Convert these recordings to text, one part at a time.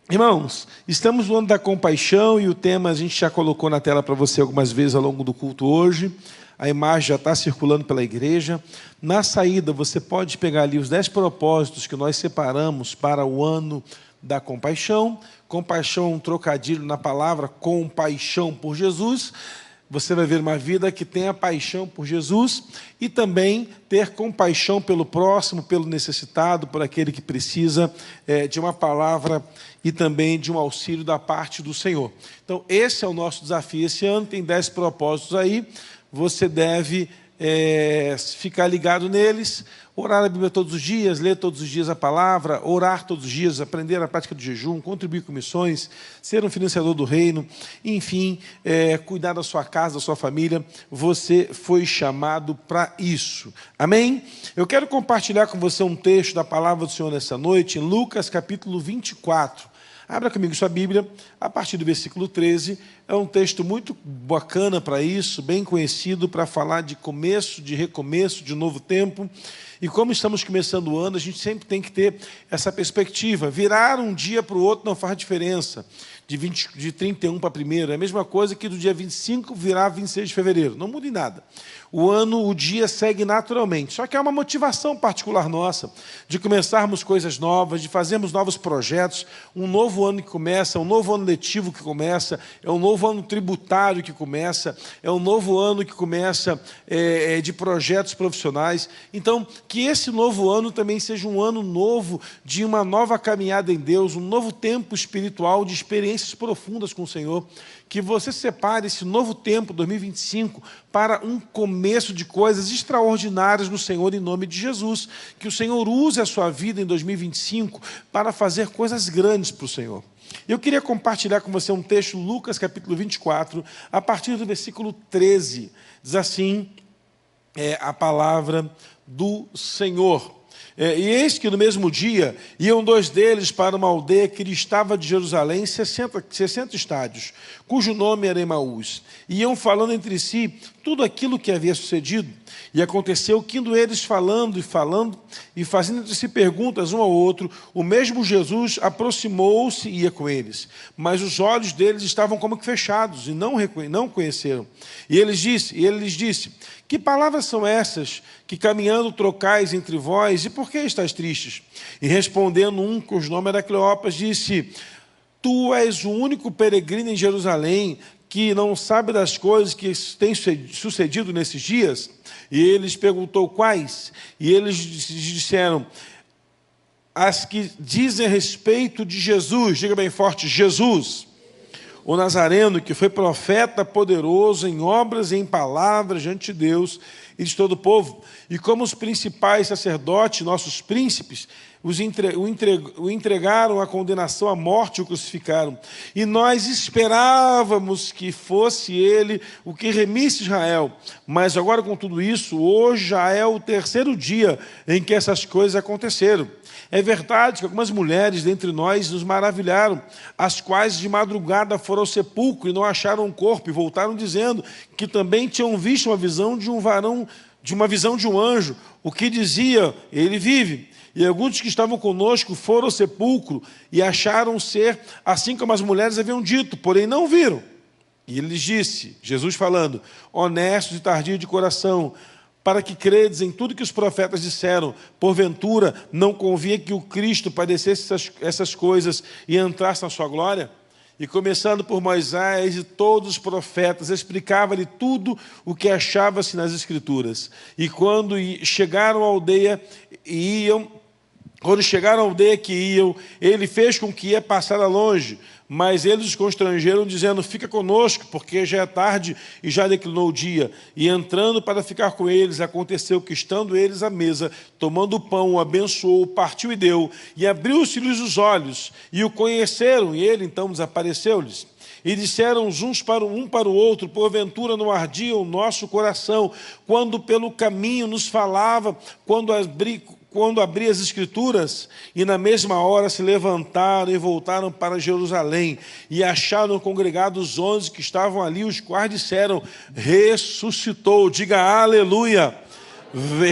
Irmãos, estamos no ano da compaixão e o tema a gente já colocou na tela para você algumas vezes ao longo do culto hoje. A imagem já está circulando pela igreja. Na saída, você pode pegar ali os 10 propósitos que nós separamos para o ano da compaixão. Compaixão é um trocadilho na palavra compaixão por Jesus. Você vai ver uma vida que tenha paixão por Jesus e também ter compaixão pelo próximo, pelo necessitado, por aquele que precisa de uma palavra e também de um auxílio da parte do Senhor. Então, esse é o nosso desafio. Esse ano tem 10 propósitos aí. Você deve ficar ligado neles, orar a Bíblia todos os dias, ler todos os dias a palavra, orar todos os dias, aprender a prática do jejum, contribuir com missões, ser um financiador do reino, enfim, cuidar da sua casa, da sua família. Você foi chamado para isso. Amém? Eu quero compartilhar com você um texto da palavra do Senhor nessa noite, em Lucas capítulo 24. Abra comigo sua Bíblia, a partir do versículo 13, é um texto muito bacana para isso, bem conhecido, para falar de começo, de recomeço, de novo tempo. E como estamos começando o ano, a gente sempre tem que ter essa perspectiva. Virar um dia para o outro não faz diferença. De 31 para 1º, é a mesma coisa que do dia 25 virar 26 de fevereiro. Não muda em nada. O dia segue naturalmente. Só que há uma motivação particular nossa de começarmos coisas novas, de fazermos novos projetos, um novo ano que começa, um novo ano letivo que começa, é um novo ano tributário que começa, é um novo ano que começa de projetos profissionais. Então, que esse novo ano também seja um ano novo de uma nova caminhada em Deus, um novo tempo espiritual de experiências profundas com o Senhor, que você separe esse novo tempo, 2025, para um começo de coisas extraordinárias no Senhor, em nome de Jesus. Que o Senhor use a sua vida em 2025 para fazer coisas grandes para o Senhor. Eu queria compartilhar com você um texto, Lucas capítulo 24, a partir do versículo 13. Diz assim, a palavra do Senhor. E eis que no mesmo dia iam 2 deles para uma aldeia que distava de Jerusalém 60 estádios, cujo nome era Emaús. E iam falando entre si tudo aquilo que havia sucedido. E aconteceu que, indo eles falando e fazendo entre si perguntas um ao outro, o mesmo Jesus aproximou-se e ia com eles. Mas os olhos deles estavam como que fechados e não conheceram. E ele lhes disse: que palavras são essas que caminhando trocais entre vós, e por que estáis tristes? E respondendo um, cujo nome era Cleopas, disse: tu és o único peregrino em Jerusalém que não sabe das coisas que têm sucedido nesses dias? E eles perguntou quais? E eles disseram: as que dizem a respeito de Jesus. Diga bem forte: Jesus, o Nazareno, que foi profeta poderoso em obras e em palavras diante de Deus e de todo o povo. E como os principais sacerdotes, nossos príncipes, o entregaram à condenação à morte e o crucificaram. E nós esperávamos que fosse ele o que remisse Israel. Mas agora, com tudo isso, hoje já é o 3º dia em que essas coisas aconteceram. É verdade que algumas mulheres dentre nós nos maravilharam, as quais de madrugada foram ao sepulcro e não acharam o corpo, e voltaram dizendo que também tinham visto uma visão de um varão, de uma visão de um anjo, o que dizia: ele vive. E alguns que estavam conosco foram ao sepulcro e acharam ser assim como as mulheres haviam dito, porém não viram. E ele lhes disse, Jesus falando: honestos e tardios de coração, para que credes em tudo que os profetas disseram, porventura não convinha que o Cristo padecesse essas coisas e entrasse na sua glória? E começando por Moisés e todos os profetas, explicava-lhe tudo o que achava-se nas Escrituras. E quando chegaram à aldeia que iam, ele fez com que ia passar longe, mas eles os constrangeram, dizendo: fica conosco, porque já é tarde e já declinou o dia. E entrando para ficar com eles, aconteceu que, estando eles à mesa, tomando o pão, o abençoou, o partiu e deu, e abriu-se-lhes os olhos, e o conheceram, e ele então desapareceu-lhes. E disseram uns para o outro: porventura não ardia o nosso coração, quando pelo caminho nos falava, quando abri as Escrituras? E na mesma hora se levantaram e voltaram para Jerusalém, e acharam congregados os 11 que estavam ali, os quais disseram: ressuscitou. Diga aleluia.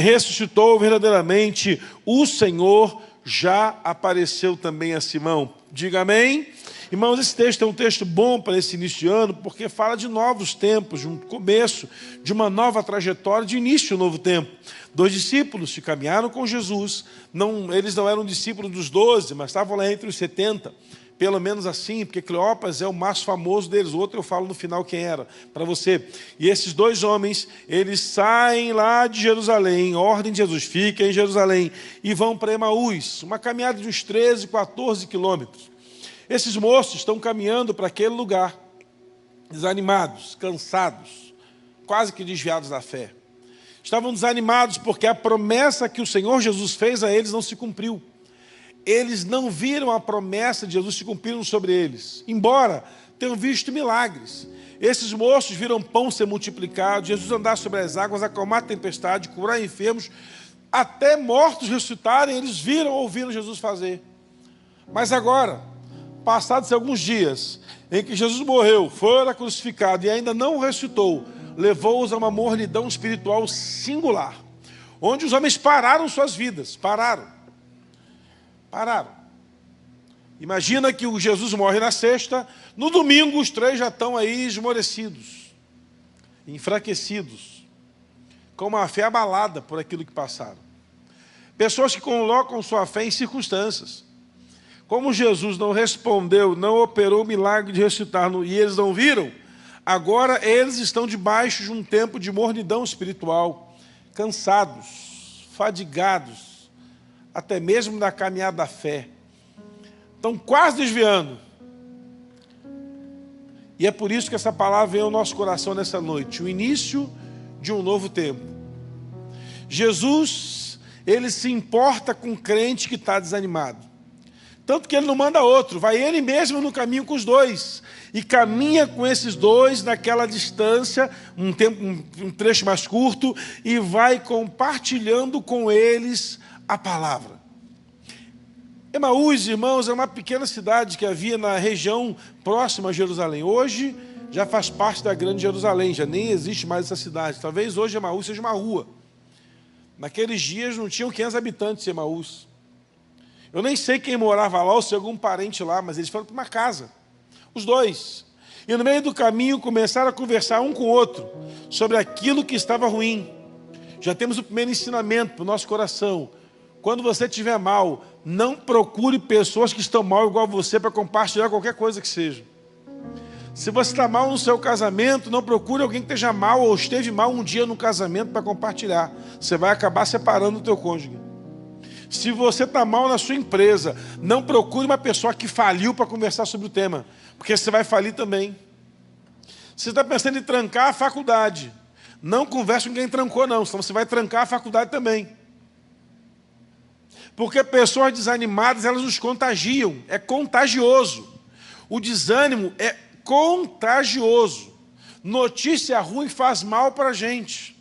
Ressuscitou verdadeiramente, o Senhor já apareceu também a Simão. Diga amém. Irmãos, esse texto é um texto bom para esse início de ano, porque fala de novos tempos, de um começo, de uma nova trajetória, de início de um novo tempo. 2 discípulos que caminharam com Jesus, eles não eram discípulos dos 12, mas estavam lá entre os 70, pelo menos assim, porque Cleopas é o mais famoso deles, o outro eu falo no final quem era, para você. E esses 2 homens, eles saem lá de Jerusalém, ordem de Jesus, fiquem em Jerusalém, e vão para Emaús, uma caminhada de uns 13, 14 quilômetros. Esses moços estão caminhando para aquele lugar, desanimados, cansados, quase que desviados da fé. Estavam desanimados porque a promessa que o Senhor Jesus fez a eles não se cumpriu. Eles não viram a promessa de Jesus se cumprindo sobre eles, embora tenham visto milagres. Esses moços viram pão ser multiplicado, Jesus andar sobre as águas, acalmar a tempestade, curar enfermos, até mortos ressuscitarem, eles viram, ouviram Jesus fazer. Mas agora, passados alguns dias, em que Jesus morreu, foi crucificado e ainda não ressuscitou, levou-os a uma mornidão espiritual singular, onde os homens pararam suas vidas, pararam. Imagina que o Jesus morre na sexta, no domingo os 3 já estão aí esmorecidos, enfraquecidos, com uma fé abalada por aquilo que passaram. Pessoas que colocam sua fé em circunstâncias. Como Jesus não respondeu, não operou o milagre de ressuscitar, e eles não viram, agora eles estão debaixo de um tempo de mornidão espiritual, cansados, fadigados, até mesmo da caminhada da fé. Estão quase desviando. E é por isso que essa palavra vem ao nosso coração nessa noite, o início de um novo tempo. Jesus, ele se importa com o crente que está desanimado. Tanto que ele não manda outro, vai ele mesmo no caminho com os 2. E caminha com esses 2 naquela distância, um trecho mais curto, e vai compartilhando com eles a palavra. Emaús, irmãos, é uma pequena cidade que havia na região próxima a Jerusalém. Hoje já faz parte da grande Jerusalém, já nem existe mais essa cidade. Talvez hoje Emaús seja uma rua. Naqueles dias não tinham 500 habitantes em Emaús. Eu nem sei quem morava lá ou se algum parente lá, mas eles foram para uma casa, os 2. E no meio do caminho começaram a conversar um com o outro sobre aquilo que estava ruim. Já temos o primeiro ensinamento para o nosso coração. Quando você estiver mal, não procure pessoas que estão mal igual a você para compartilhar qualquer coisa que seja. Se você está mal no seu casamento, não procure alguém que esteja mal ou esteve mal um dia no casamento para compartilhar. Você vai acabar separando o teu cônjuge. Se você está mal na sua empresa, não procure uma pessoa que faliu para conversar sobre o tema, porque você vai falir também. Se você está pensando em trancar a faculdade, não converse com quem trancou não, senão você vai trancar a faculdade também. Porque pessoas desanimadas, elas nos contagiam, é contagioso. O desânimo é contagioso. Notícia ruim faz mal para a gente.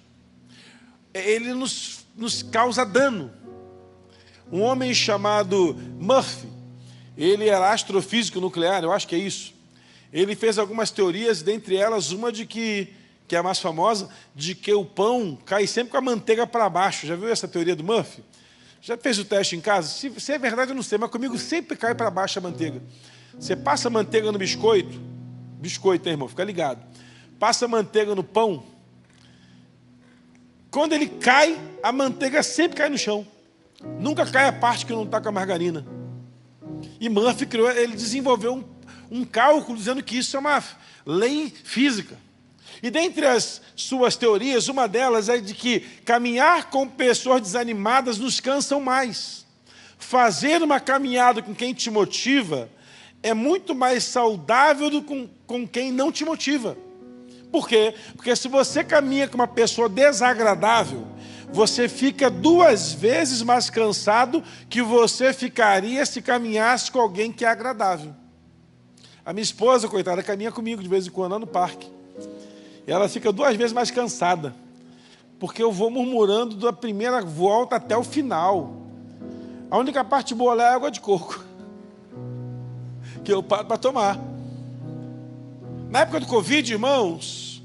Ele nos causa dano. Um homem chamado Murphy, ele era astrofísico nuclear, eu acho que é isso. Ele fez algumas teorias, dentre elas uma de que é a mais famosa, de que o pão cai sempre com a manteiga para baixo. Já viu essa teoria do Murphy? Já fez o teste em casa? Se é verdade eu não sei, mas comigo sempre cai para baixo a manteiga. Você passa a manteiga no biscoito, hein, irmão, fica ligado. Passa a manteiga no pão, quando ele cai, a manteiga sempre cai no chão. Nunca cai a parte que não está com a margarina. E Murphy ele desenvolveu um cálculo dizendo que isso é uma lei física. E dentre as suas teorias, uma delas é de que caminhar com pessoas desanimadas nos cansam mais. Fazer uma caminhada com quem te motiva é muito mais saudável do que com quem não te motiva. Por quê? Porque se você caminha com uma pessoa desagradável, você fica 2 vezes mais cansado que você ficaria se caminhasse com alguém que é agradável. A minha esposa, coitada, caminha comigo de vez em quando lá no parque. E ela fica 2 vezes mais cansada, porque eu vou murmurando da primeira volta até o final. A única parte boa lá é a água de coco, que eu paro para tomar. Na época do Covid, irmãos,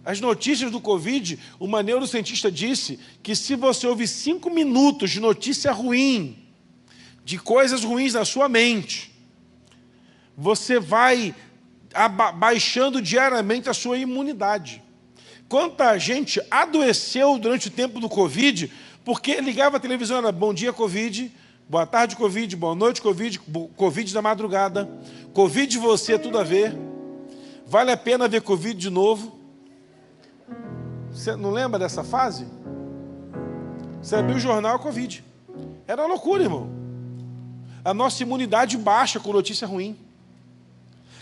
as notícias do Covid, uma neurocientista disse que se você ouvir 5 minutos de notícia ruim, de coisas ruins na sua mente, você vai baixando diariamente a sua imunidade. Quanta gente adoeceu durante o tempo do Covid, porque ligava a televisão, era bom dia Covid, boa tarde Covid, boa noite Covid, Covid da madrugada, Covid você, tudo a ver, vale a pena ver Covid de novo. Você não lembra dessa fase? Você abriu o jornal Covid. Era uma loucura, irmão. A nossa imunidade baixa com notícia ruim.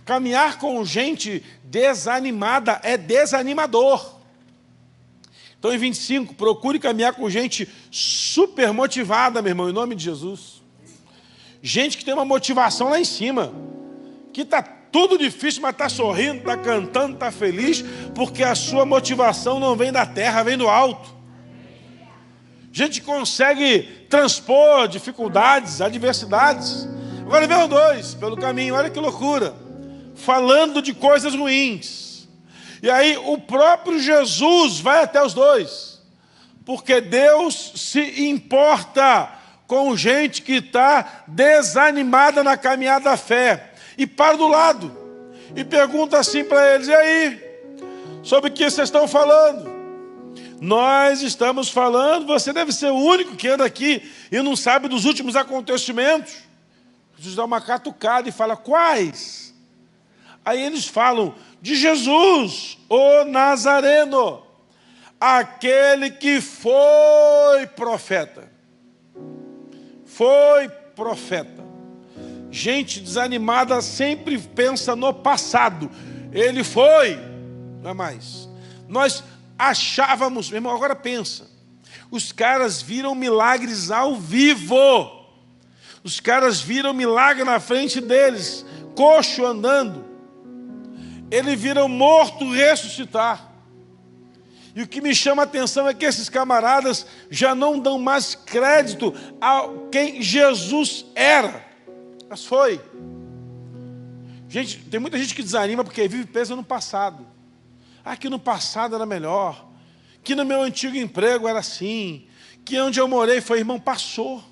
Caminhar com gente desanimada é desanimador. Então, em 25, procure caminhar com gente super motivada, meu irmão, em nome de Jesus. Gente que tem uma motivação lá em cima. Que está tudo difícil, mas está sorrindo, está cantando, está feliz, porque a sua motivação não vem da terra, vem do alto. Gente que consegue transpor dificuldades, adversidades. Agora vem os dois pelo caminho, olha que loucura. Falando de coisas ruins. E aí o próprio Jesus vai até os dois. Porque Deus se importa com gente que está desanimada na caminhada da fé. E para do lado. E pergunta assim para eles, e aí? Sobre o que vocês estão falando? Nós estamos falando, você deve ser o único que anda aqui e não sabe dos últimos acontecimentos. Jesus dá uma catucada e fala, quais? Aí eles falam, de Jesus, o Nazareno, aquele que foi profeta. Foi profeta. Gente desanimada sempre pensa no passado. Ele foi, não é mais. Nós achávamos, meu irmão, agora pensa. Os caras viram milagres ao vivo. Os caras viram milagre na frente deles. Coxo andando. Eles viram morto ressuscitar. E o que me chama a atenção é que esses camaradas já não dão mais crédito a quem Jesus era. Mas foi. Gente, tem muita gente que desanima porque vive presa no passado. Ah, que no passado era melhor. Que no meu antigo emprego era assim. Que onde eu morei foi, irmão, passou.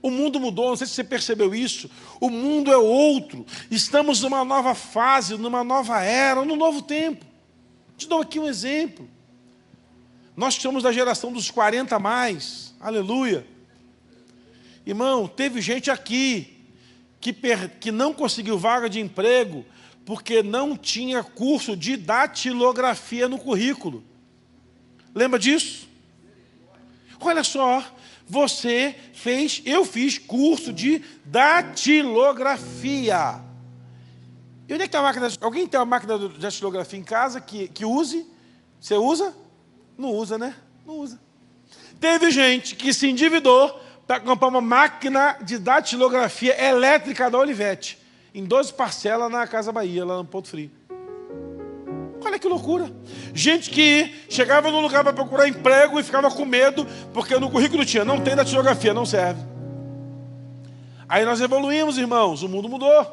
O mundo mudou, não sei se você percebeu isso. O mundo é outro. Estamos numa nova fase, numa nova era, num novo tempo. Te dou aqui um exemplo. Nós que somos da geração dos 40 a mais. Aleluia. Irmão, teve gente aqui que não conseguiu vaga de emprego porque não tinha curso de datilografia no currículo. Lembra disso? Olha só, eu fiz curso de datilografia. E onde é que tem uma máquina? Alguém tem uma máquina de datilografia em casa que use? Você usa? Não usa, né? Não usa. Teve gente que se endividou para comprar uma máquina de datilografia elétrica da Olivetti, em 12 parcelas na Casa Bahia, lá no Ponto Frio. Olha que loucura. Gente que chegava num lugar para procurar emprego e ficava com medo, porque no currículo tinha, não tem datilografia, não serve. Aí nós evoluímos, irmãos, o mundo mudou.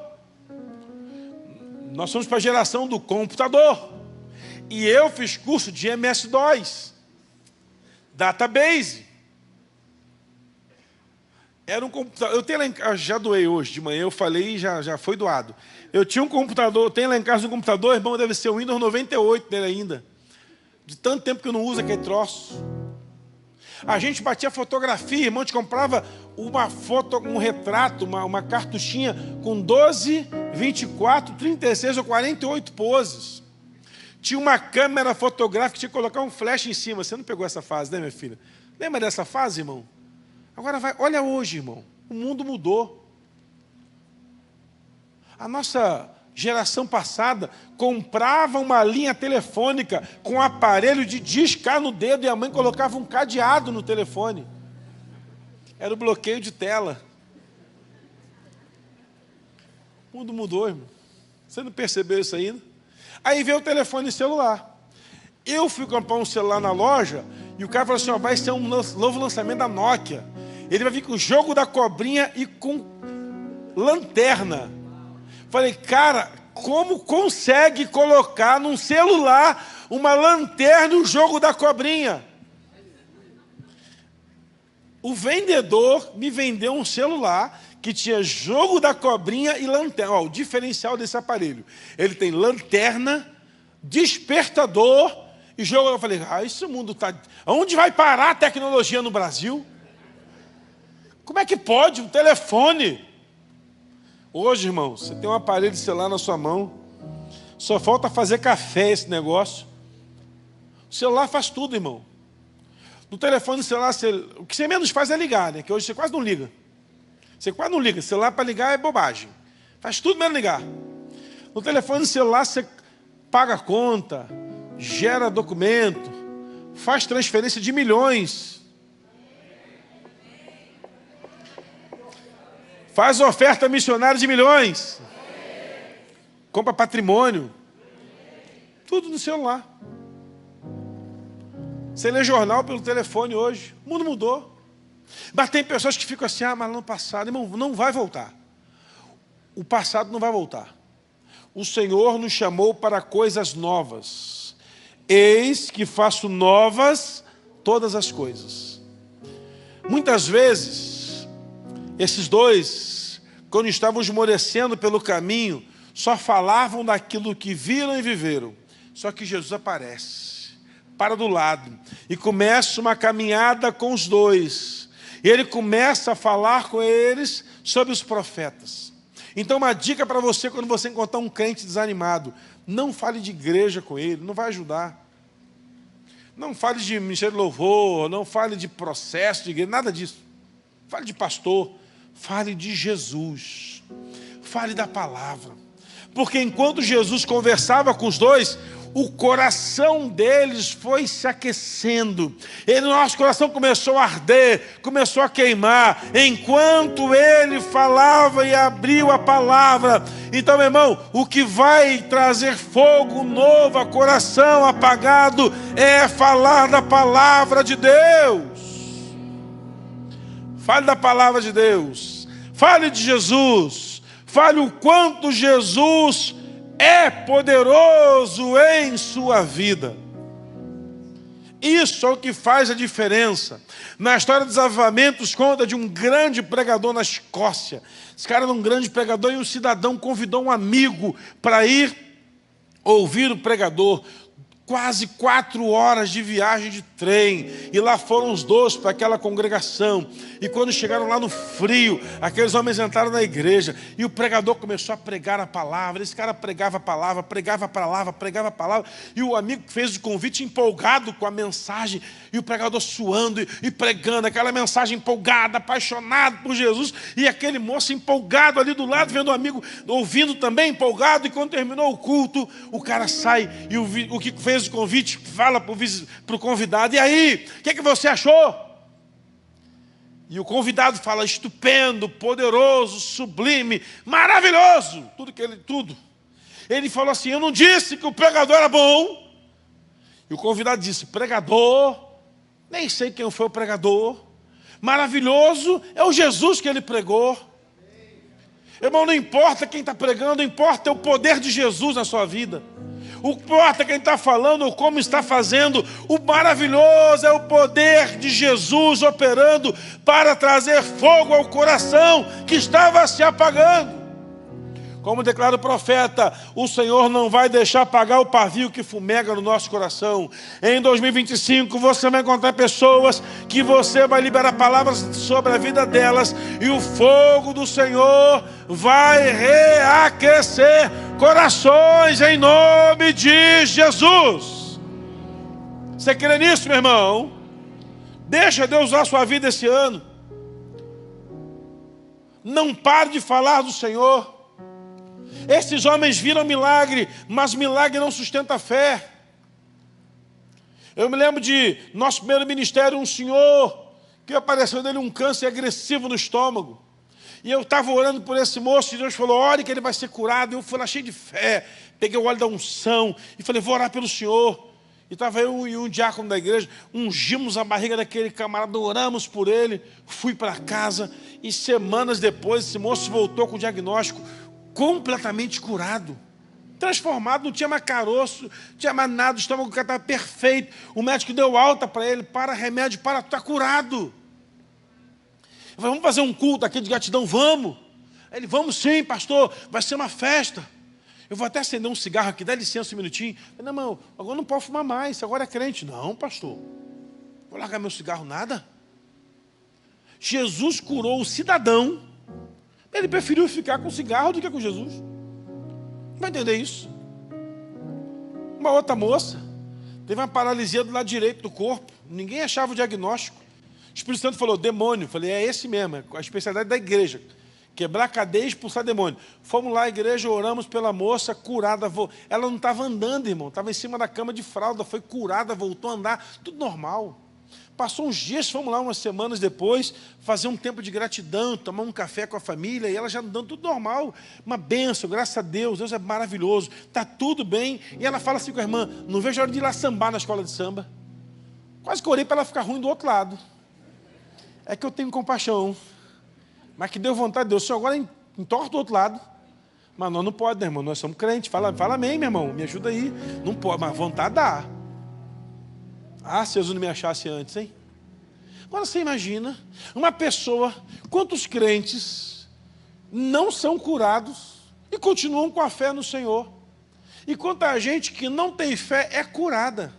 Nós somos para a geração do computador. E eu fiz curso de MS-DOS, database. Era um computador, eu tenho lá em casa, já doei hoje de manhã, eu falei e já foi doado. Eu tinha um computador, eu tenho lá em casa um computador, irmão, deve ser o Windows 98 dele ainda. De tanto tempo que eu não uso aquele troço. A gente batia fotografia, irmão, a gente comprava uma foto, um retrato, uma cartuchinha com 12, 24, 36 ou 48 poses. Tinha uma câmera fotográfica que tinha que colocar um flash em cima. Você não pegou essa fase, né, minha filha? Lembra dessa fase, irmão? Agora vai, olha hoje, irmão, o mundo mudou. A nossa geração passada comprava uma linha telefônica com um aparelho de discar no dedo e a mãe colocava um cadeado no telefone. Era o bloqueio de tela. O mundo mudou, irmão. Você não percebeu isso ainda? Aí veio o telefone celular. Eu fui comprar um celular na loja e o cara falou assim, ó, vai ser um novo lançamento da Nokia. Ele vai vir com o jogo da cobrinha e com lanterna. Falei, cara, como consegue colocar num celular uma lanterna e o jogo da cobrinha? O vendedor me vendeu um celular que tinha jogo da cobrinha e lanterna. Ó, o diferencial desse aparelho. Ele tem lanterna, despertador e jogo. Eu falei, esse mundo está... Aonde vai parar a tecnologia no Brasil? Como é que pode? Um telefone. Hoje, irmão, você tem um aparelho de celular na sua mão. Só falta fazer café esse negócio. O celular faz tudo, irmão. No telefone celular, o que você menos faz é ligar, né? Que hoje você quase não liga. Você quase não liga. Celular para ligar é bobagem. Faz tudo menos ligar. No telefone celular você paga a conta, gera documento, faz transferência de milhões. Faz oferta missionária de milhões. Compra patrimônio. Tudo no celular. Você lê jornal pelo telefone hoje. O mundo mudou. Mas tem pessoas que ficam assim, mas no passado, irmão, não vai voltar. O passado não vai voltar. O Senhor nos chamou para coisas novas. Eis que faço novas todas as coisas. Muitas vezes, esses dois, quando estavam esmorecendo pelo caminho, só falavam daquilo que viram e viveram. Só que Jesus aparece, para do lado, e começa uma caminhada com os dois. E ele começa a falar com eles sobre os profetas. Então, uma dica para você, quando você encontrar um crente desanimado, não fale de igreja com ele, não vai ajudar. Não fale de ministério de louvor, não fale de processo de igreja, nada disso. Fale de pastor, fale de Jesus, fale da palavra. Porque enquanto Jesus conversava com os dois, o coração deles foi se aquecendo. Nosso coração começou a arder, começou a queimar, enquanto ele falava e abriu a palavra. Então, meu irmão, o que vai trazer fogo novo a coração apagado é falar da palavra de Deus. Fale da palavra de Deus. Fale de Jesus. Fale o quanto Jesus é poderoso em sua vida. Isso é o que faz a diferença. Na história dos avivamentos, conta de um grande pregador na Escócia. Esse cara era um grande pregador e um cidadão convidou um amigo para ir ouvir o pregador. Quase 4 horas de viagem de trem, e lá foram os dois para aquela congregação, e quando chegaram lá no frio, aqueles homens entraram na igreja, e o pregador começou a pregar a palavra. Esse cara pregava a palavra, pregava a palavra, pregava a palavra, e o amigo que fez o convite empolgado com a mensagem, e o pregador suando e pregando, aquela mensagem empolgada, apaixonado por Jesus, e aquele moço empolgado ali do lado, vendo o amigo, ouvindo também empolgado, e quando terminou o culto, o cara sai, e o que fez o convite fala para o convidado, e aí, o que você achou? E o convidado fala, estupendo, poderoso, sublime, maravilhoso, tudo. Ele falou assim, eu não disse que o pregador era bom. E o convidado disse, pregador, nem sei quem foi o pregador, maravilhoso é o Jesus que ele pregou. Irmão, não importa quem está pregando, importa o poder de Jesus na sua vida. O que importa quem está falando ou como está fazendo. O maravilhoso é o poder de Jesus operando para trazer fogo ao coração que estava se apagando. Como declara o profeta, o Senhor não vai deixar apagar o pavio que fumega no nosso coração. Em 2025 você vai encontrar pessoas que você vai liberar palavras sobre a vida delas, e o fogo do Senhor vai reaquecer corações em nome de Jesus. Você crê nisso, meu irmão? Deixa Deus usar a sua vida esse ano. Não pare de falar do Senhor. Esses homens viram milagre, mas milagre não sustenta a fé. Eu me lembro de nosso primeiro ministério, um senhor que apareceu dele um câncer agressivo no estômago. E eu estava orando por esse moço, e Deus falou, ore que ele vai ser curado. Eu fui lá cheio de fé, peguei o óleo da unção e falei, vou orar pelo senhor. E estava eu e um diácono da igreja, ungimos a barriga daquele camarada, oramos por ele, fui para casa, e semanas depois esse moço voltou com o diagnóstico completamente curado, transformado, não tinha mais caroço, não tinha mais nada, o estômago estava perfeito, o médico deu alta para ele, para remédio, para, está curado. Eu falei, vamos fazer um culto aqui de gratidão? Vamos. Aí ele, vamos sim, pastor, vai ser uma festa. Eu vou até acender um cigarro aqui, dá licença um minutinho. Eu falei, não, irmão, agora não pode fumar mais, você agora é crente. Não, pastor, vou largar meu cigarro, nada. Jesus curou o cidadão, ele preferiu ficar com cigarro do que com Jesus. Vai entender isso? Uma outra moça teve uma paralisia do lado direito do corpo, ninguém achava o diagnóstico. O Espírito Santo falou, demônio. Eu falei, é esse mesmo, é a especialidade da igreja. Quebrar cadeia e expulsar demônio. Fomos lá à igreja, oramos pela moça, curada. Ela não estava andando, irmão, estava em cima da cama de fralda, foi curada, voltou a andar, tudo normal. Passou uns dias, fomos lá umas semanas depois, fazer um tempo de gratidão, tomar um café com a família, e ela já andando tudo normal. Uma bênção, graças a Deus, Deus é maravilhoso, está tudo bem. E ela fala assim com a irmã, não vejo a hora de ir lá sambar na escola de samba. Quase que orei para ela ficar ruim do outro lado. É que eu tenho compaixão, mas que deu vontade de Deus. O senhor agora entorta do outro lado. Mas nós não pode, né, irmão? Nós somos crentes. Fala amém, meu irmão. Me ajuda aí. Não pode, mas vontade dá. Ah, se Jesus não me achasse antes, hein? Agora você imagina uma pessoa, quantos crentes não são curados e continuam com a fé no Senhor? E quanta gente que não tem fé é curada.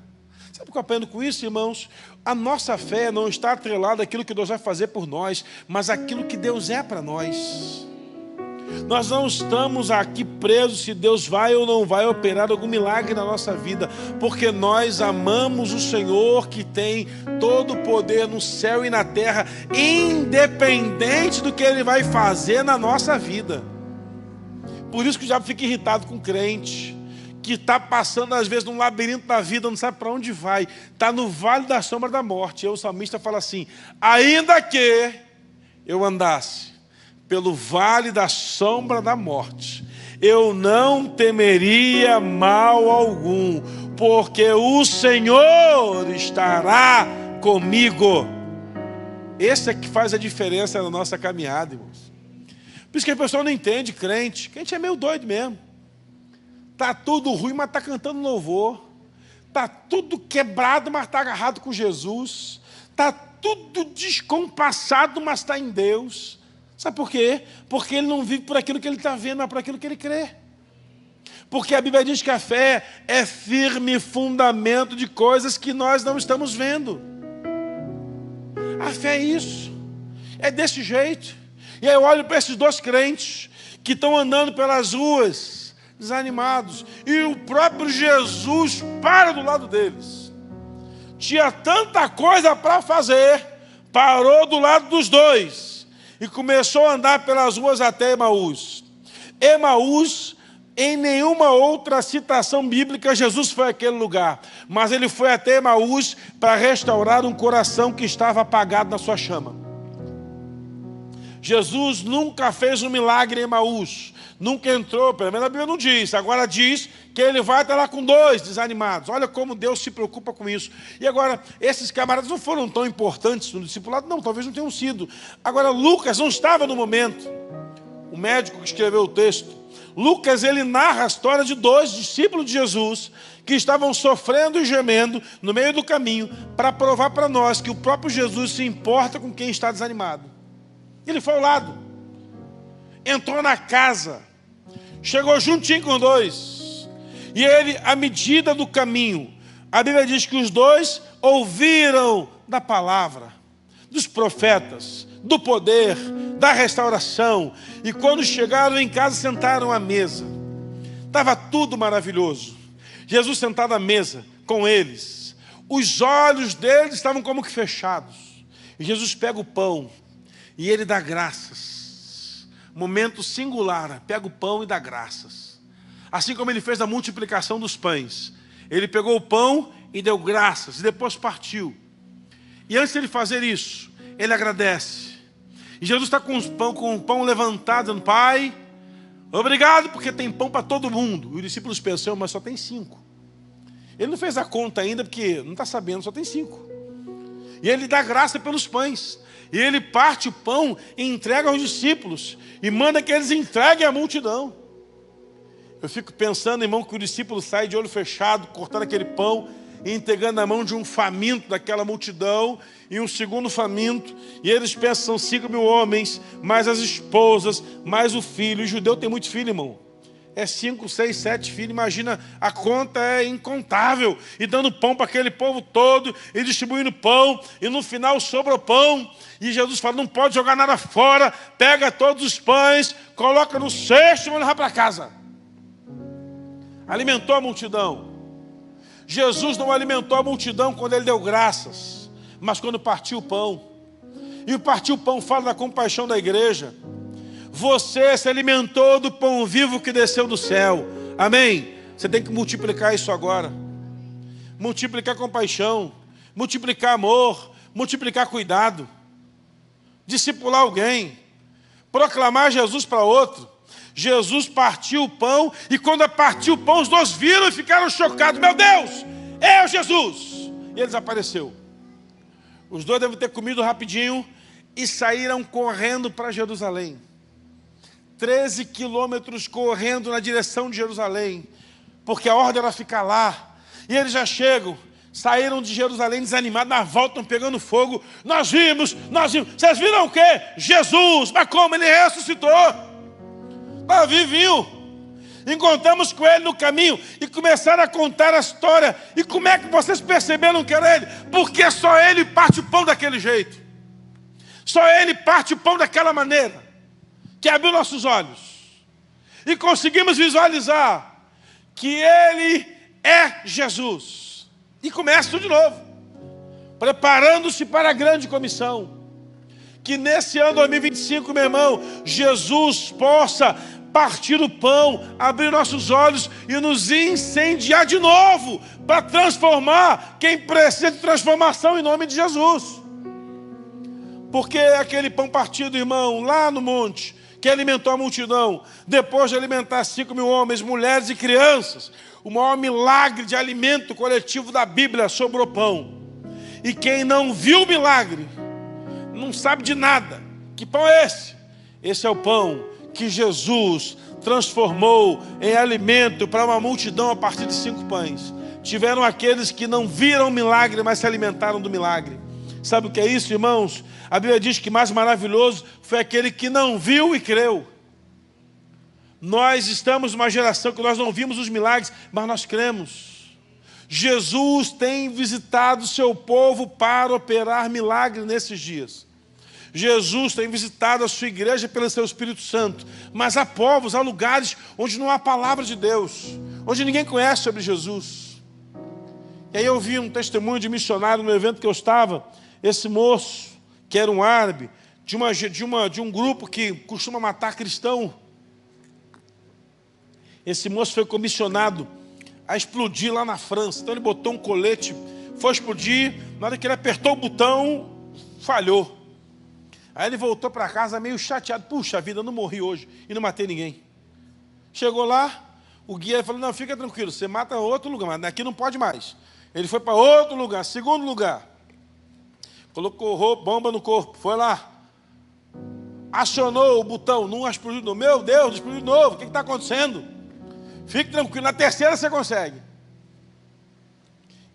Sabe o que eu aprendo com isso, irmãos? A nossa fé não está atrelada àquilo que Deus vai fazer por nós, mas àquilo que Deus é para nós. Nós não estamos aqui presos se Deus vai ou não vai operar algum milagre na nossa vida, porque nós amamos o Senhor que tem todo o poder no céu e na terra, independente do que Ele vai fazer na nossa vida. Por isso que o diabo fica irritado com o crente, que está passando às vezes num labirinto da vida, não sabe para onde vai, está no vale da sombra da morte. E o salmista fala assim, ainda que eu andasse pelo vale da sombra da morte, eu não temeria mal algum, porque o Senhor estará comigo. Esse é que faz a diferença na nossa caminhada, irmãos. Por isso que a pessoa não entende crente. Crente é meio doido mesmo. Está tudo ruim, mas está cantando louvor. Está tudo quebrado, mas está agarrado com Jesus. Está tudo descompassado, mas está em Deus. Sabe por quê? Porque ele não vive por aquilo que ele está vendo, mas por aquilo que ele crê. Porque a Bíblia diz que a fé é firme fundamento de coisas que nós não estamos vendo. A fé é isso. É desse jeito. E aí eu olho para esses dois crentes que estão andando pelas ruas, desanimados, e o próprio Jesus para do lado deles. Tinha tanta coisa para fazer, parou do lado dos dois e começou a andar pelas ruas até Emaús. Emaús, em nenhuma outra citação bíblica, Jesus foi àquele lugar, mas ele foi até Emaús para restaurar um coração que estava apagado na sua chama. Jesus nunca fez um milagre em Emaús, nunca entrou, pelo menos a Bíblia não diz, agora diz que ele vai até lá com dois desanimados. Olha como Deus se preocupa com isso. E agora, esses camaradas não foram tão importantes no discipulado? Não, talvez não tenham sido. Agora, Lucas não estava no momento, o médico que escreveu o texto. Lucas, ele narra a história de dois discípulos de Jesus que estavam sofrendo e gemendo no meio do caminho para provar para nós que o próprio Jesus se importa com quem está desanimado. Ele foi ao lado, entrou na casa, chegou juntinho com dois, e ele, à medida do caminho, a Bíblia diz que os dois ouviram da palavra, dos profetas, do poder, da restauração, e quando chegaram em casa, sentaram à mesa. Estava tudo maravilhoso. Jesus sentado à mesa com eles, os olhos deles estavam como que fechados, e Jesus pega o pão, e ele dá graças. Momento singular, pega o pão e dá graças. Assim como ele fez a multiplicação dos pães. Ele pegou o pão e deu graças, e depois partiu. E antes de ele fazer isso, ele agradece. E Jesus está com o pão levantado, dizendo, Pai, obrigado, porque tem pão para todo mundo. E os discípulos pensam, mas só tem 5. Ele não fez a conta ainda, porque não está sabendo, só tem 5. E ele dá graça pelos pães. E ele parte o pão e entrega aos discípulos. E manda que eles entreguem à multidão. Eu fico pensando, irmão, que o discípulo sai de olho fechado, cortando aquele pão. e entregando na mão de um faminto daquela multidão, e um segundo faminto, e eles pensam, são 5.000 homens, mais as esposas, mais o filho. O judeu tem muitos filhos, irmão. É 5, 6, 7 filhos, imagina, a conta é incontável. E dando pão para aquele povo todo, e distribuindo pão, e no final sobra o pão. E Jesus fala, não pode jogar nada fora, pega todos os pães, coloca no cesto e vai levar para casa. Alimentou a multidão. Jesus não alimentou a multidão quando ele deu graças, mas quando partiu o pão. E o partir o pão fala da compaixão da igreja. Você se alimentou do pão vivo que desceu do céu. Amém? Você tem que multiplicar isso agora. Multiplicar compaixão, multiplicar amor, multiplicar cuidado. Discipular alguém, proclamar Jesus para outro. Jesus partiu o pão, e quando partiu o pão, os dois viram e ficaram chocados. Meu Deus, é o Jesus! E ele desapareceu. Os dois devem ter comido rapidinho e saíram correndo para Jerusalém. 13 quilômetros correndo na direção de Jerusalém, porque a ordem era ficar lá. E eles já chegam, saíram de Jerusalém desanimados, na volta estão pegando fogo. Nós vimos. Vocês viram o quê? Jesus, mas como? Ele ressuscitou. Estava vivinho. Encontramos com ele no caminho e começaram a contar a história. E como é que vocês perceberam que era ele? Porque só ele parte o pão daquele jeito. Só ele parte o pão daquela maneira, que abriu nossos olhos. E conseguimos visualizar que ele é Jesus. E começa tudo de novo, preparando-se para a grande comissão. Que nesse ano 2025, meu irmão, Jesus possa partir o pão, abrir nossos olhos e nos incendiar de novo, para transformar quem precisa de transformação em nome de Jesus. Porque aquele pão partido, irmão, lá no monte, que alimentou a multidão, depois de alimentar 5.000 homens, mulheres e crianças, o maior milagre de alimento coletivo da Bíblia sobrou pão. E quem não viu o milagre, não sabe de nada. Que pão é esse? Esse é o pão que Jesus transformou em alimento para uma multidão a partir de 5 pães. Tiveram aqueles que não viram o milagre, mas se alimentaram do milagre. Sabe o que é isso, irmãos? A Bíblia diz que mais maravilhoso foi aquele que não viu e creu. Nós estamos numa geração que nós não vimos os milagres, mas nós cremos. Jesus tem visitado o seu povo para operar milagres nesses dias. Jesus tem visitado a sua igreja pelo seu Espírito Santo. Mas há povos, há lugares onde não há palavra de Deus, onde ninguém conhece sobre Jesus. E aí eu vi um testemunho de missionário no evento que eu estava. Esse moço, que era um árabe, de um grupo que costuma matar cristão. Esse moço foi comissionado a explodir lá na França. Então ele botou um colete, foi explodir. Na hora que ele apertou o botão, falhou. Aí ele voltou para casa meio chateado. Puxa vida, eu não morri hoje e não matei ninguém. Chegou lá, o guia falou, não, fica tranquilo, você mata outro lugar, mas aqui não pode mais. Ele foi para outro lugar, segundo lugar. Colocou bomba no corpo, foi lá. Acionou o botão, não explodiu. Meu Deus, explodiu de novo, o que está acontecendo? Fique tranquilo, na terceira você consegue.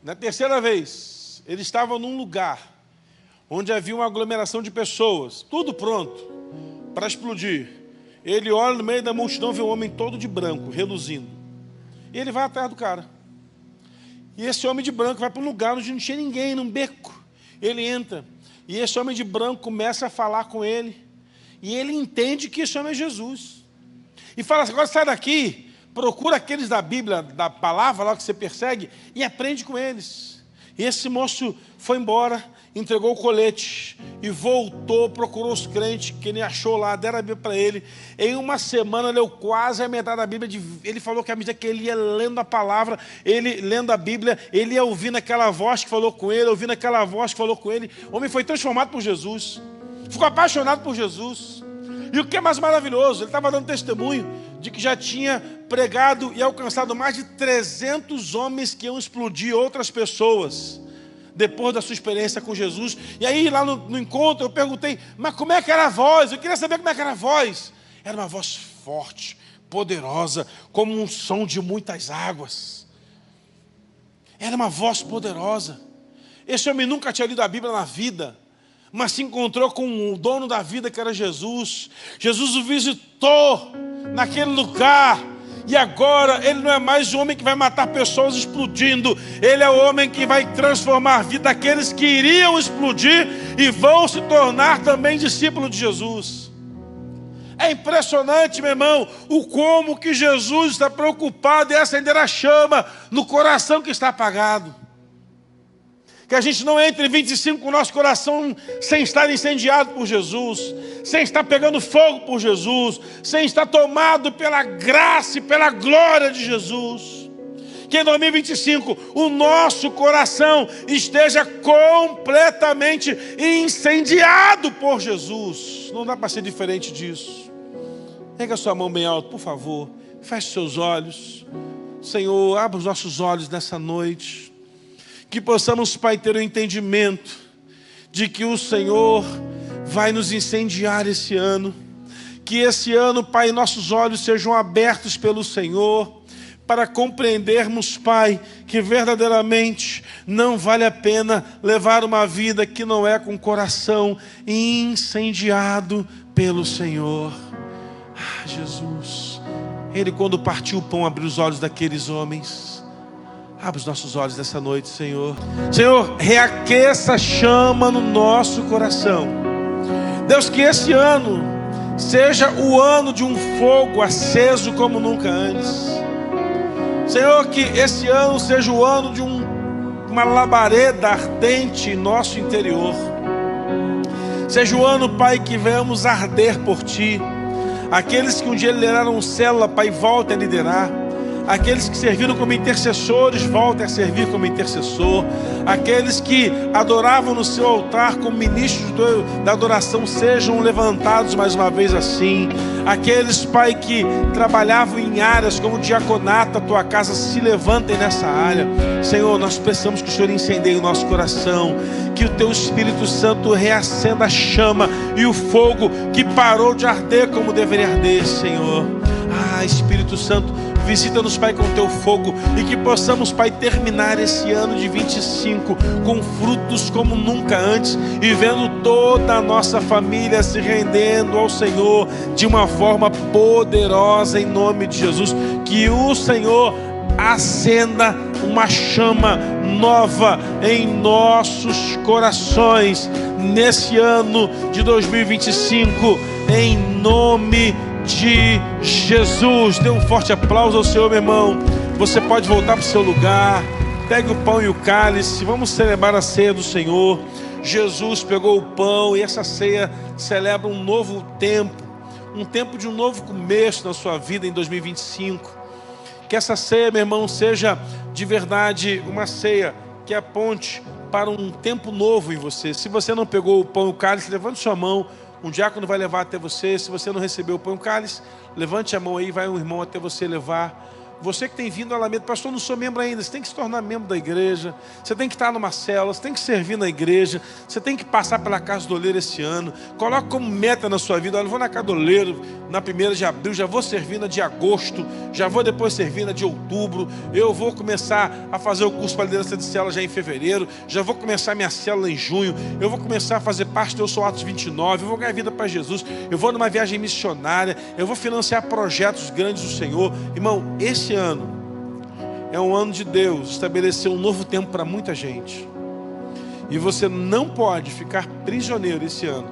Na terceira vez, ele estava num lugar onde havia uma aglomeração de pessoas, tudo pronto para explodir. Ele olha no meio da multidão, vê um homem todo de branco, reluzindo. E ele vai atrás do cara. E esse homem de branco vai para um lugar onde não tinha ninguém, num beco. Ele entra, e esse homem de branco começa a falar com ele, e ele entende que esse homem é Jesus. E fala assim, agora sai daqui, procura aqueles da Bíblia, da palavra lá que você persegue, e aprende com eles. E esse moço foi embora, entregou o colete, e voltou, procurou os crentes que ele achou lá, deram a Bíblia para ele. Em uma semana, leu quase a metade da Bíblia. Ele falou que à medida que ele ia lendo a palavra, ele lendo a Bíblia, ele ia ouvindo aquela voz que falou com ele, ouvindo aquela voz que falou com ele. O homem foi transformado por Jesus, ficou apaixonado por Jesus. E o que é mais maravilhoso, ele estava dando testemunho de que já tinha pregado e alcançado mais de 300 homens que iam explodir outras pessoas depois da sua experiência com Jesus. E aí lá no encontro eu perguntei, mas como é que era a voz? Eu queria saber como é que era a voz. Era uma voz forte, poderosa, como um som de muitas águas. Era uma voz poderosa. Esse homem nunca tinha lido a Bíblia na vida, mas se encontrou com o dono da vida, que era Jesus. Jesus o visitou naquele lugar. E agora ele não é mais o homem que vai matar pessoas explodindo. Ele é o homem que vai transformar a vida daqueles que iriam explodir e vão se tornar também discípulos de Jesus. É impressionante, meu irmão, o como que Jesus está preocupado em acender a chama no coração que está apagado. Que a gente não entre em 25 com o nosso coração sem estar incendiado por Jesus, sem estar pegando fogo por Jesus, sem estar tomado pela graça e pela glória de Jesus. Que em 2025 o nosso coração esteja completamente incendiado por Jesus. Não dá para ser diferente disso. Pega a sua mão bem alto, por favor. Feche seus olhos. Senhor, abra os nossos olhos nessa noite. Que possamos, Pai, ter o entendimento de que o Senhor vai nos incendiar esse ano. Que esse ano, Pai, nossos olhos sejam abertos pelo Senhor, para compreendermos, Pai, que verdadeiramente não vale a pena levar uma vida que não é com o coração incendiado pelo Senhor. Ah, Jesus, Ele quando partiu o pão abriu os olhos daqueles homens. Abre os nossos olhos nessa noite, Senhor. Senhor, reaqueça a chama no nosso coração. Deus, que esse ano seja o ano de um fogo aceso como nunca antes. Senhor, que esse ano seja o ano de uma labareda ardente em nosso interior. Seja o ano, Pai, que venhamos arder por Ti. Aqueles que um dia lideraram célula, Pai, voltem a liderar. Aqueles que serviram como intercessores, voltem a servir como intercessor. Aqueles que adoravam no seu altar como ministros da adoração, sejam levantados mais uma vez assim. Aqueles, Pai, que trabalhavam em áreas como diaconato, a Tua casa, se levantem nessa área. Senhor, nós precisamos que o Senhor incendeie o nosso coração, que o Teu Espírito Santo reacenda a chama e o fogo que parou de arder como deveria arder, Senhor. Ah, Espírito Santo, visita-nos, Pai, com o Teu fogo, e que possamos, Pai, terminar esse ano de 25 com frutos como nunca antes, e vendo toda a nossa família se rendendo ao Senhor de uma forma poderosa, em nome de Jesus. Que o Senhor acenda uma chama nova em nossos corações nesse ano de 2025, em nome de Jesus. Dê um forte aplauso ao Senhor, meu irmão. Você pode voltar para o seu lugar. Pegue o pão e o cálice. Vamos celebrar a ceia do Senhor. Jesus pegou o pão, e essa ceia celebra um novo tempo, um tempo de um novo começo na sua vida em 2025. Que essa ceia, meu irmão, seja de verdade uma ceia que aponte para um tempo novo em você. Se você não pegou o pão e o cálice, levante sua mão. Um diácono vai levar até você. Se você não recebeu o pão e o cálice, levante a mão aí, vai um irmão até você levar. Você que tem vindo à Alameda, pastor, não sou membro ainda. Você tem que se tornar membro da igreja. Você tem que estar numa célula, você tem que servir na igreja. Você tem que passar pela Casa do Oleiro esse ano. Coloque como meta na sua vida: olha, eu vou na Casa do Oleiro na 1ª de abril, já vou servir na de agosto, já vou depois servir na de outubro. Eu vou começar a fazer o curso para liderança de célula já em fevereiro. Já vou começar minha célula em junho. Eu vou começar a fazer parte do Eu Sou Atos 29. Eu vou ganhar vida para Jesus. Eu vou numa viagem missionária. Eu vou financiar projetos grandes do Senhor. Irmão, esse ano é um ano de Deus estabelecer um novo tempo para muita gente, e você não pode ficar prisioneiro esse ano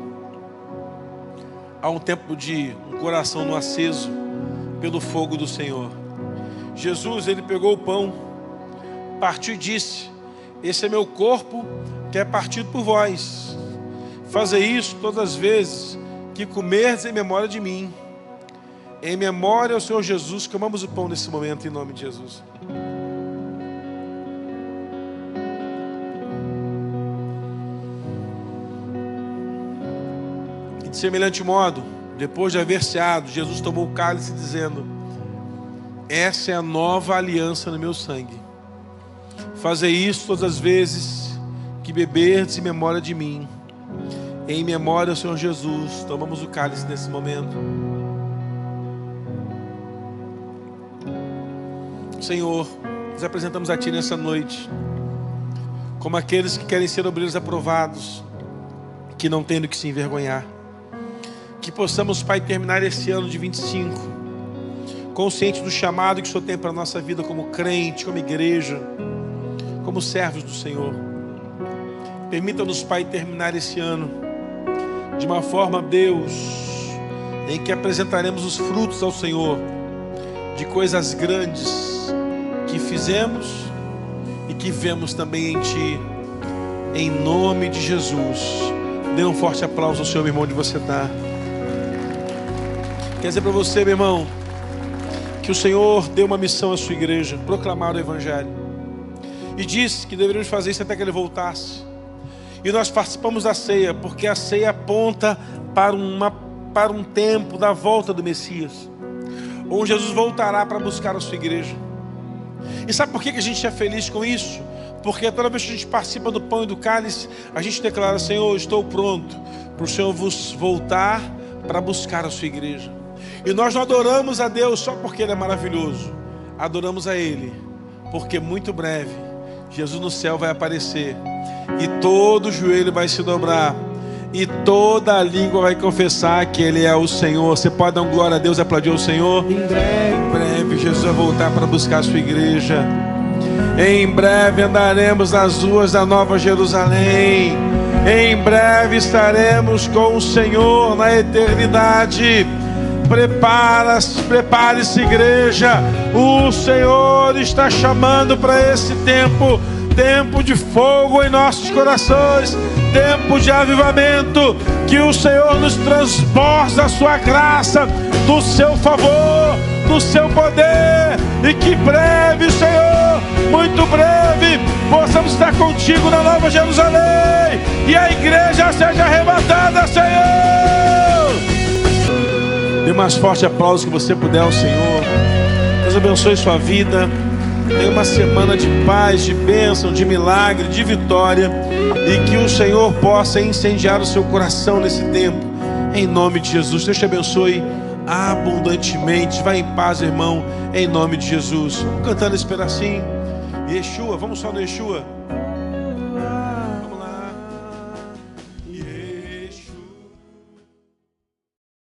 a um tempo de um coração no aceso pelo fogo do Senhor. Jesus, Ele pegou o pão, partiu e disse: esse é meu corpo que é partido por vós. Fazei isso todas as vezes que comerdes em memória de mim. Em memória ao Senhor Jesus. Comamos o pão nesse momento, em nome de Jesus. E de semelhante modo, depois de haver ceado, Jesus tomou o cálice, dizendo: essa é a nova aliança no meu sangue. Fazei isso todas as vezes que beberdes em memória de mim. Em memória ao Senhor Jesus. Tomamos o cálice nesse momento. Senhor, nos apresentamos a Ti nessa noite, como aqueles que querem ser obreiros aprovados, que não têm do que se envergonhar. Que possamos, Pai, terminar esse ano de 25, consciente do chamado que o Senhor tem para a nossa vida como crente, como igreja, como servos do Senhor. Permita-nos, Pai, terminar esse ano de uma forma, Deus, em que apresentaremos os frutos ao Senhor de coisas grandes que fizemos e que vemos também em Ti, em nome de Jesus. Dê um forte aplauso ao Senhor, meu irmão, onde você está. Quer dizer para você, meu irmão, que o Senhor deu uma missão à sua igreja, proclamar o Evangelho, e disse que deveríamos fazer isso até que Ele voltasse. E nós participamos da ceia, porque a ceia aponta para um tempo da volta do Messias, onde Jesus voltará para buscar a sua igreja. E sabe por que a gente é feliz com isso? Porque toda vez que a gente participa do pão e do cálice, a gente declara: Senhor, estou pronto para o Senhor vos voltar para buscar a sua igreja. E nós não adoramos a Deus só porque Ele é maravilhoso. Adoramos a Ele porque muito breve Jesus no céu vai aparecer e todo joelho vai se dobrar e toda a língua vai confessar que Ele é o Senhor. Você pode dar um glória a Deus e aplaudir o Senhor? Em breve Jesus vai voltar para buscar a sua igreja. Em breve andaremos nas ruas da Nova Jerusalém. Em breve estaremos com o Senhor na eternidade. Prepare-se, igreja. O Senhor está chamando para esse tempo, tempo de fogo em nossos corações, tempo de avivamento. Que o Senhor nos transborde da sua graça, do seu favor, do seu poder, e que breve, Senhor, muito breve, possamos estar contigo na Nova Jerusalém e a igreja seja arrebatada, Senhor. Dê mais forte aplauso que você puder ao Senhor. Deus abençoe sua vida. Tenha uma semana de paz, de bênção, de milagre, de vitória, e que o Senhor possa incendiar o seu coração nesse tempo, em nome de Jesus. Deus te abençoe abundantemente. Vai em paz, irmão, em nome de Jesus. Vamos cantando esse pedacinho. Yeshua, vamos só no Yeshua.